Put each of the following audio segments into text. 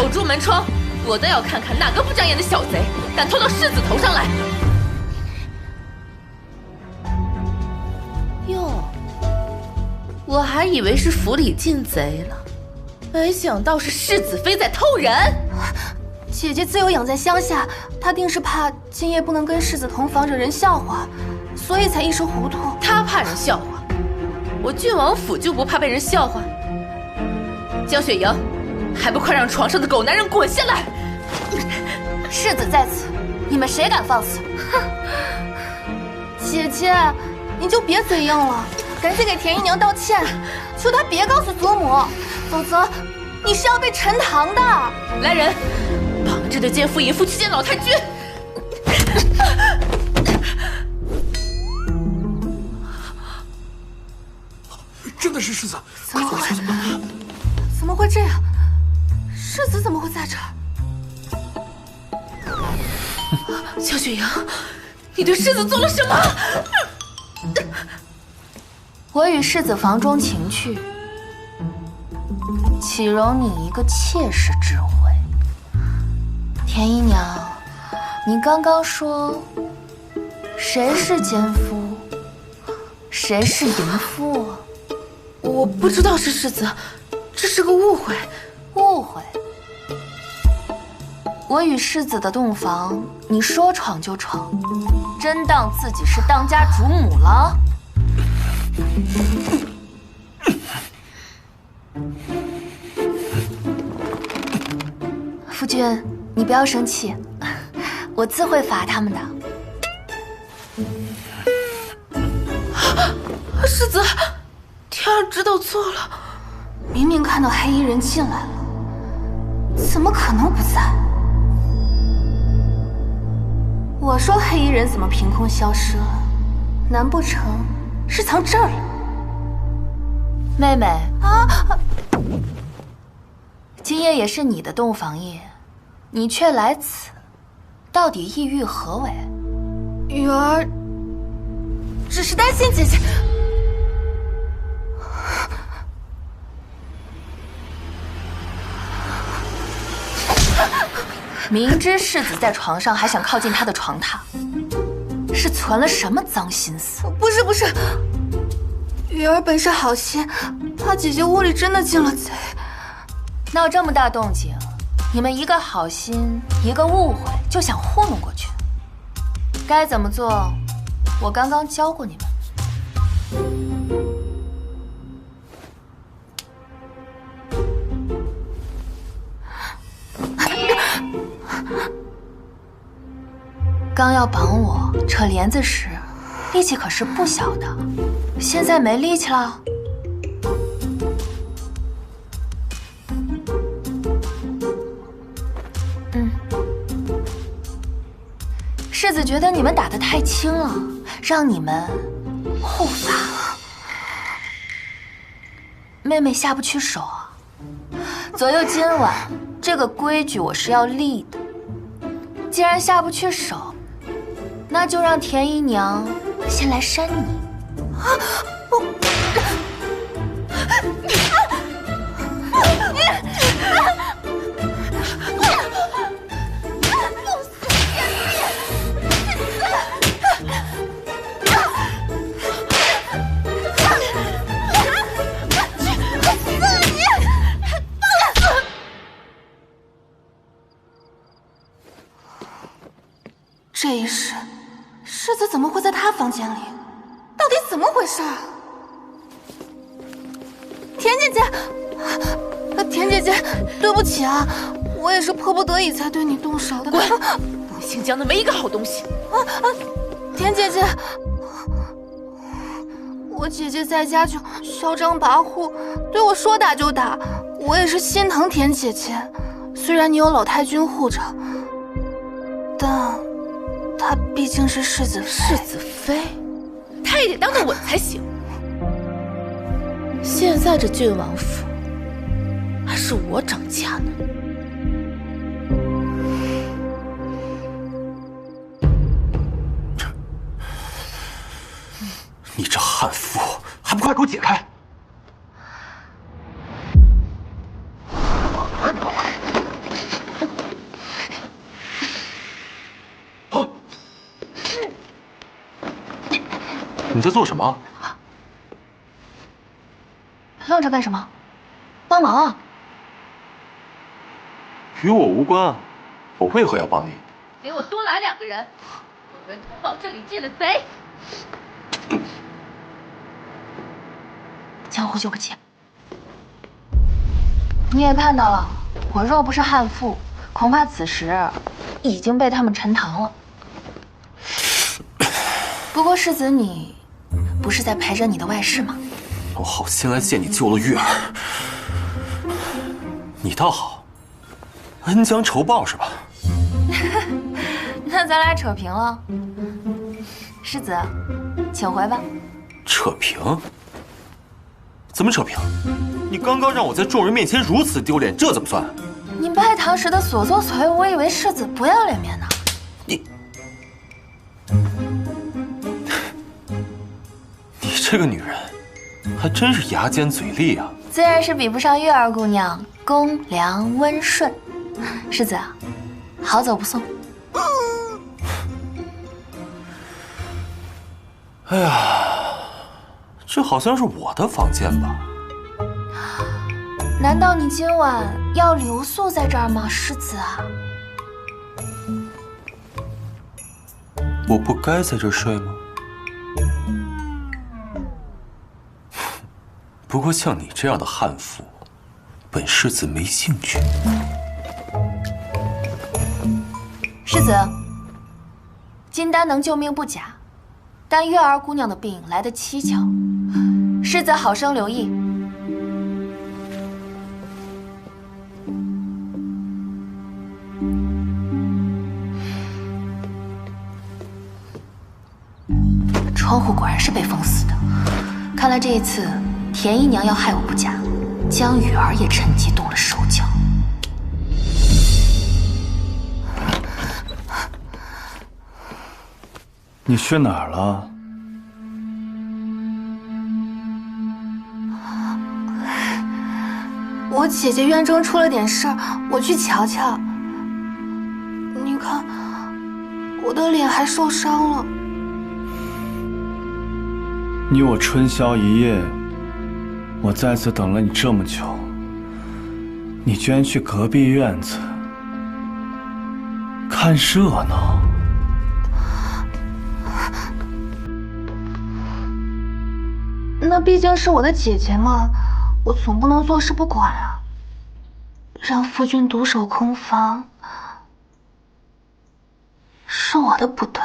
守住门窗，我倒要看看哪个不长眼的小贼敢偷到世子头上来。哟，我还以为是府里进贼了，没想到是世子妃在偷人。姐姐自幼养在乡下，她定是怕今夜不能跟世子同房惹人笑话，所以才一时糊涂。她怕人笑话，我郡王府就不怕被人笑话？江雪莹，还不快让床上的狗男人滚下来！世子在此，你们谁敢放肆？哼！姐姐，你就别嘴硬了，赶紧给田姨娘道歉，求她别告诉祖母，否则你是要被沉塘的。来人，绑着这奸夫淫妇去见老太君！真的是世子！怎么会这样？世子怎么会在这儿？江雪莹，你对世子做了什么？我与世子房中情趣，岂容你一个妾室之会？田姨娘，你刚刚说谁是奸夫，谁是淫妇啊？我不知道是世子，这是个误会。误会？我与世子的洞房，你说闯就闯，真当自己是当家主母了？夫君，你不要生气，我自会罚他们的。世子，天儿知道错了。明明看到黑衣人进来了，怎么可能不在？我说黑衣人怎么凭空消失了？难不成是藏这儿了？妹妹啊，今夜也是你的洞房夜，你却来此，到底意欲何为？雨儿只是担心姐姐。明知世子在床上，还想靠近他的床榻，是存了什么脏心思？不是，雨儿本是好心，怕姐姐屋里真的进了贼。闹这么大动静，你们一个好心，一个误会，就想糊弄过去？该怎么做，我刚刚教过你们。刚要绑我扯帘子时，力气可是不小的，现在没力气了。世子觉得你们打得太轻了，让你们护法。妹妹下不去手啊。左右今晚这个规矩我是要立的，既然下不去手，那就让田姨娘先来扇你。这一世，世子怎么会在他房间里？到底怎么回事啊？田姐姐，田姐姐，对不起啊，我也是迫不得已才对你动手的。滚！姓江的没一个好东西。田姐姐，我姐姐在家就嚣张跋扈，对我说打就打，我也是心疼田姐姐。虽然你有老太君护着，但她毕竟是世子妃。世子妃，她也得当得稳才行。现在这郡王府还是我掌家呢。你这悍妇，还不快给我解开！在做什么？愣着干什么？帮忙啊！与我无关啊，我为何要帮你？给我多来2个人，有人通报这里进了贼。江湖救个急。你也看到了，我若不是悍妇，恐怕此时已经被他们沉塘了。不过世子，你不是在陪着你的外室吗？我好心来见你，救了玉儿，你倒好，恩将仇报是吧？那咱俩扯平了。世子，请回吧。扯平？怎么扯平？你刚刚让我在众人面前如此丢脸，这怎么算？你拜堂时的所作所为，我以为世子不要脸面呢。你这个女人，还真是牙尖嘴利啊！自然是比不上月儿姑娘公良温顺。世子啊，好走不送。哎呀，这好像是我的房间吧？难道你今晚要留宿在这儿吗，世子啊？我不该在这儿睡吗？不过像你这样的悍妇，本世子没兴趣。世子，金丹能救命不假，但月儿姑娘的病来得蹊跷，世子好生留意。窗户果然是被封死的，看来这一次田姨娘要害我不假，江雨儿也趁机动了手脚。你去哪儿了？我姐姐院中出了点事儿，我去瞧瞧。你看，我的脸还受伤了。你我春宵一夜，我在此等了你这么久，你居然去隔壁院子看热闹。那毕竟是我的姐姐嘛，我总不能坐视不管啊。让夫君独守空房，是我的不对。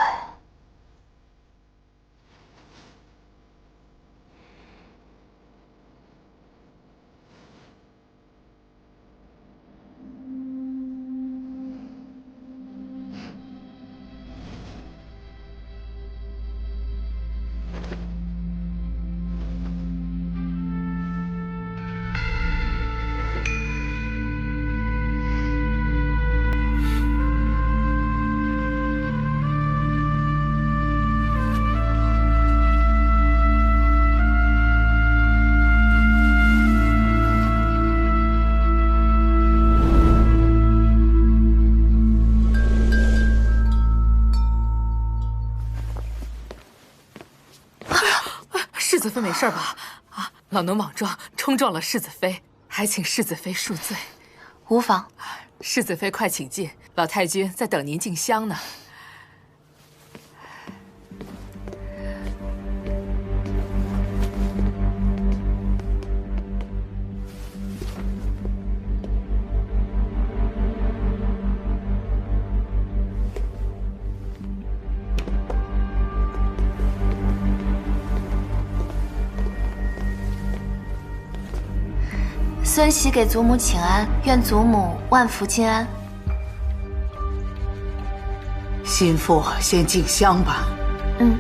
世子妃没事吧？啊，老奴莽撞冲撞了世子妃，还请世子妃恕罪。无妨。世子妃快请进，老太君在等您进香呢。孙喜给祖母请安，愿祖母万福金安。心腹先进香吧。嗯。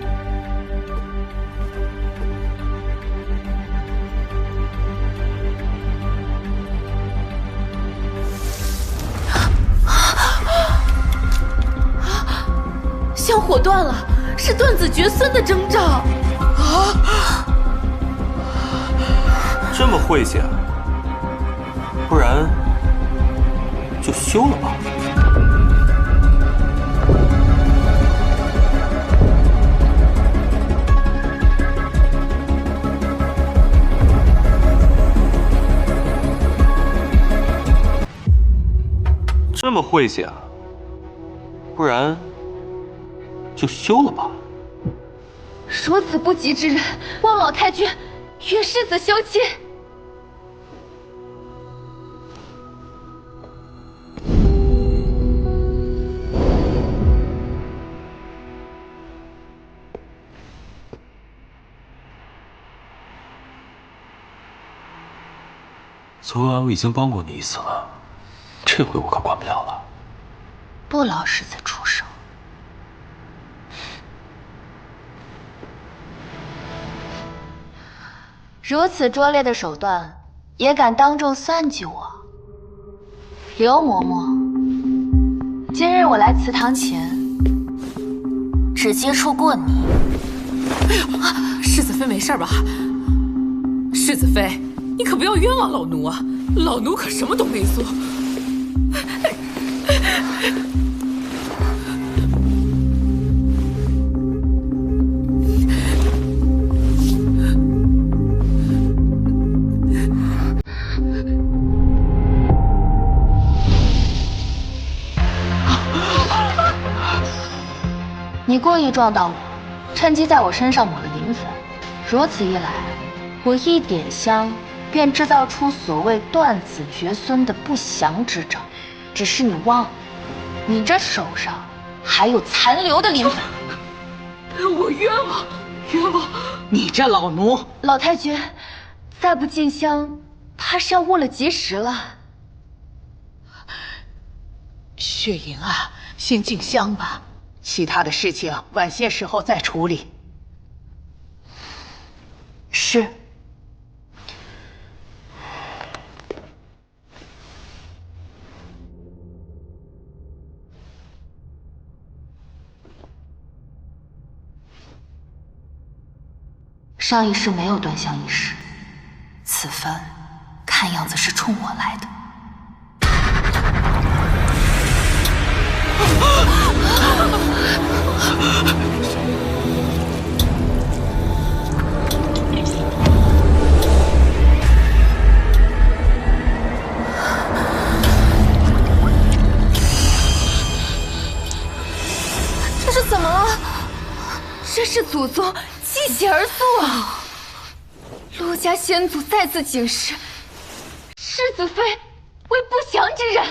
香火断了，是断子绝孙的征兆啊！这么晦气啊？不然就休了吧。这么晦气啊？不然就休了吧。如此不吉之人，望老太君与世子休亲。昨晚我已经帮过你一次了，这回我可管不了了。不劳世子出手。如此拙劣的手段，也敢当众算计我？刘嬷嬷，今日我来祠堂前，只接触过你。哎呦，世子妃没事吧？世子妃，你可不要冤枉老奴啊！老奴可什么都没做。你故意撞到我，趁机在我身上抹了磷粉，如此一来，我一点香便制造出所谓断子绝孙的不祥之兆。只是你忘了，你这手上还有残留的磷粉。我冤枉，冤枉！你这老奴！老太君，再不进香，怕是要误了吉时了。雪莹啊，先进香吧，其他的事情晚些时候再处理。是。上一世没有端详仪式，此番看样子是冲我来的。这是怎么了？这是祖宗弃血而诉啊！陆家先祖再次警示，世子妃为不祥之人。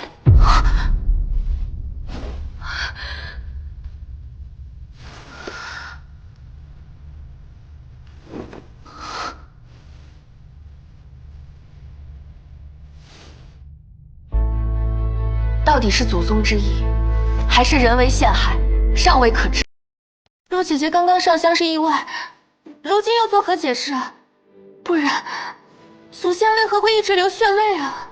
到底是祖宗之意，还是人为陷害，尚未可知。若姐姐刚刚上香是意外，如今又作何解释啊？不然，祖先为何会一直流血泪啊？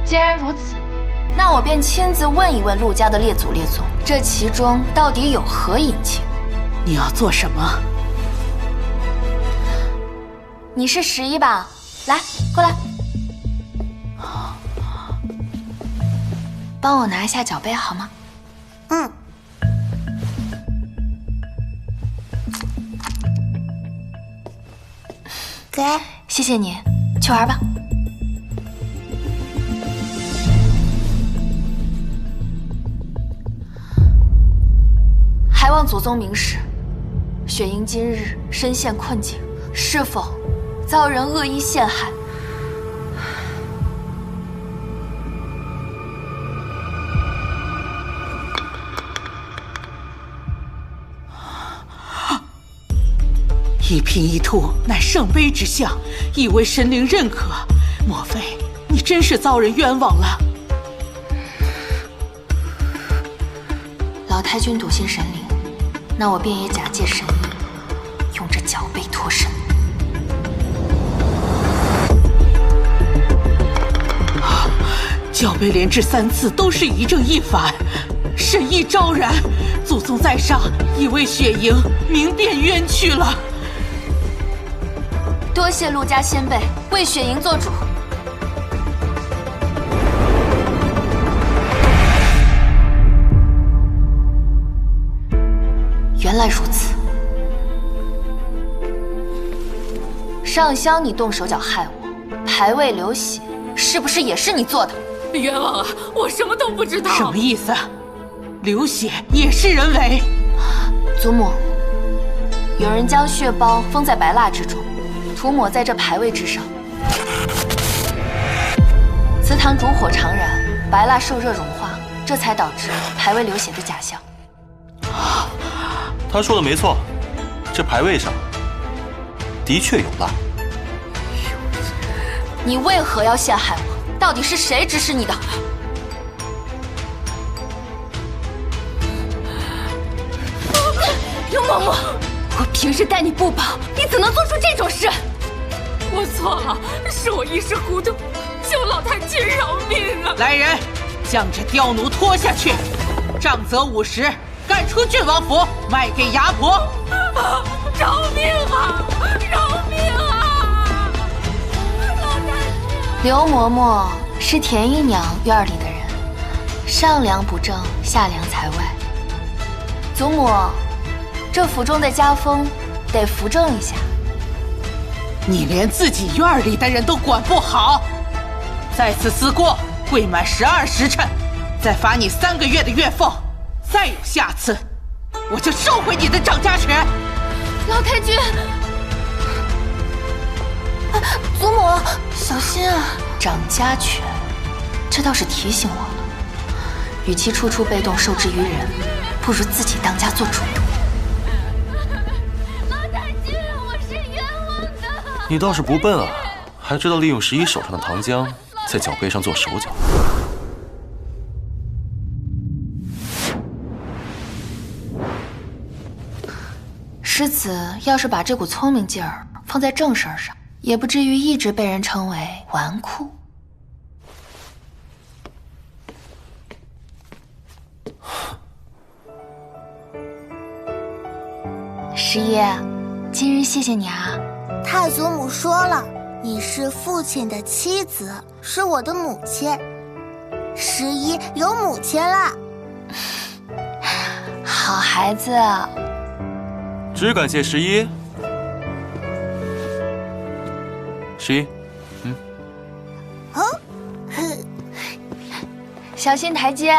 既然如此，那我便亲自问一问陆家的列祖列宗，这其中到底有何隐情？你要做什么？你是11吧？来，过来，帮我拿一下脚杯好吗？嗯。给，谢谢你，去玩吧。还望祖宗明示，雪莹今日身陷困境，是否遭人恶意陷害？一颦一吐乃圣杯之相，亦为神灵认可。莫非你真是遭人冤枉了？老太君笃信神灵，那我便也假借神意，用这脚杯脱身。脚杯连掷3次都是一正一反，神意昭然。祖宗在上，已为雪莹明辨冤屈了。多谢陆家先辈为雪莹做主。原来如此。上香你动手脚害我，牌位流血，是不是也是你做的？冤枉啊！我什么都不知道。什么意思？流血也是人为？祖母，有人将血包封在白蜡之中，涂抹在这牌位之上。祠堂烛火常燃，白蜡受热融化，这才导致牌位流血的假象。他说的没错，这牌位上的确有蜡。你为何要陷害我？到底是谁指使你的？刘嬷嬷，我平时待你不薄，你怎能做出这种事？我错了，是我一时糊涂，求老太君饶命啊！来人，将这刁奴拖下去，杖责50，赶出郡王府，卖给牙婆。饶命啊！饶命啊！老太君，刘嬷嬷是田姨娘院里的人，上梁不正下梁才歪。祖母，这府中的家风得扶正一下。你连自己院里的人都管不好，再次思过，未满12时辰，再罚你3个月的月俸。再有下次，我就收回你的掌家权。老太君，祖母小心啊！掌家权，这倒是提醒我了。与其处处被动受制于人，不如自己当家做主。老太君，我是冤枉的。你倒是不笨啊，还知道利用11手上的糖浆在脚背上做手脚。师子要是把这股聪明劲儿放在正事儿上，也不至于一直被人称为纨绔。师爷，今日谢谢你啊！太祖母说了，你是父亲的妻子，是我的母亲。11有母亲了。好孩子。只感谢11。11，小心台阶。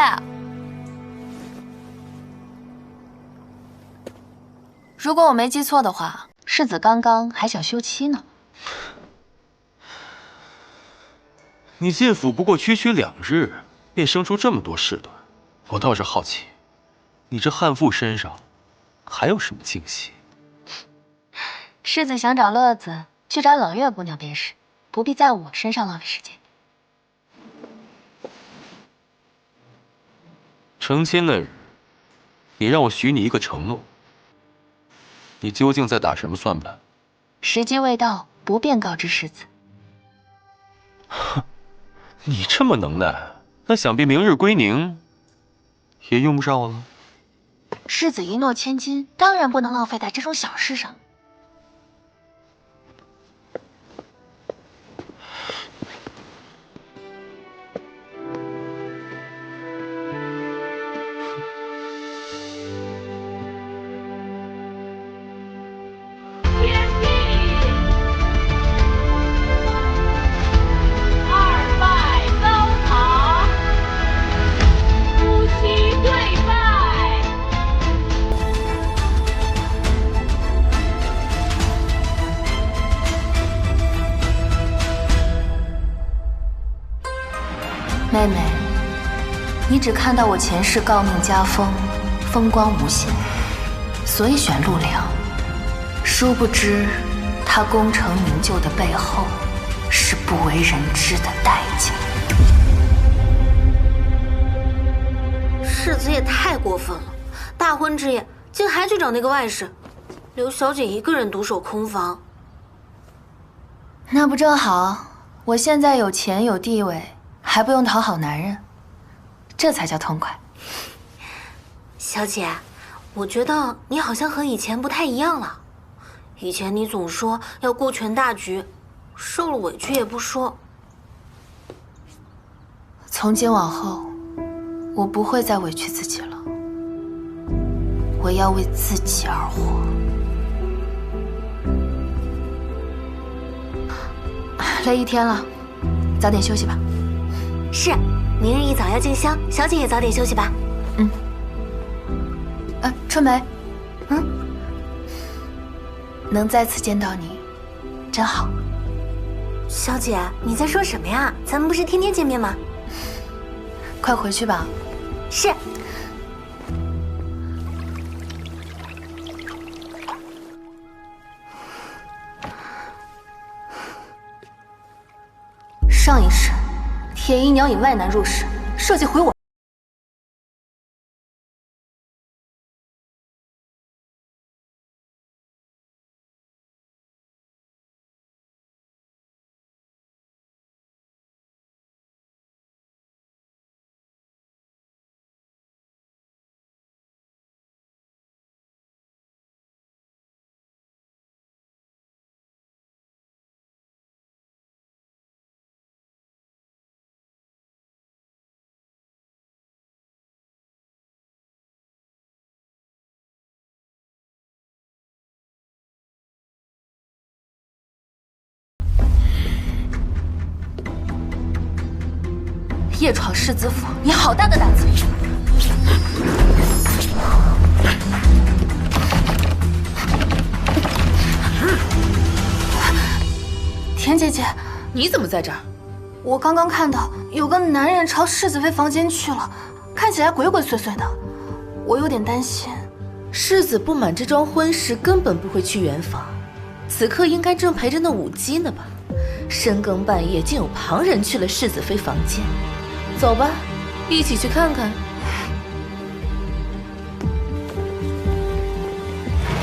如果我没记错的话，世子刚刚还想休妻呢。你进府不过区2日，便生出这么多事端，我倒是好奇，你这悍妇身上还有什么惊喜？世子想找乐子，去找冷月姑娘便是，不必在我身上浪费时间。成亲那日，你让我许你一个承诺，你究竟在打什么算盘？时机未到，不便告知世子。哼，你这么能耐，那想必明日归宁也用不上我了。世子一诺千金，当然不能浪费在这种小事上。妹妹，你只看到我前世诰命家风，风光无限，所以选陆良。殊不知，他功成名就的背后，是不为人知的代价。世子也太过分了，大婚之夜竟还去找那个外室，刘小姐一个人独守空房。那不正好？我现在有钱有地位。还不用讨好男人，这才叫痛快。小姐，我觉得你好像和以前不太一样了。以前你总说要顾全大局，受了委屈也不说。从今往后，我不会再委屈自己了。我要为自己而活。累一天了，早点休息吧。是，明日一早要进香，小姐也早点休息吧。春梅，能再次见到你，真好。小姐，你在说什么呀？咱们不是天天见面吗？快回去吧。是。上一世，铁姨娘引外男入室，设计毁我。夜闯世子府，你好大的胆子！田姐姐，你怎么在这儿？我刚刚看到有个男人朝世子妃房间去了，看起来鬼鬼祟祟的，我有点担心。世子不满这桩婚事，根本不会去圆房，此刻应该正陪着那舞姬呢吧？深更半夜，竟有旁人去了世子妃房间。走吧，一起去看看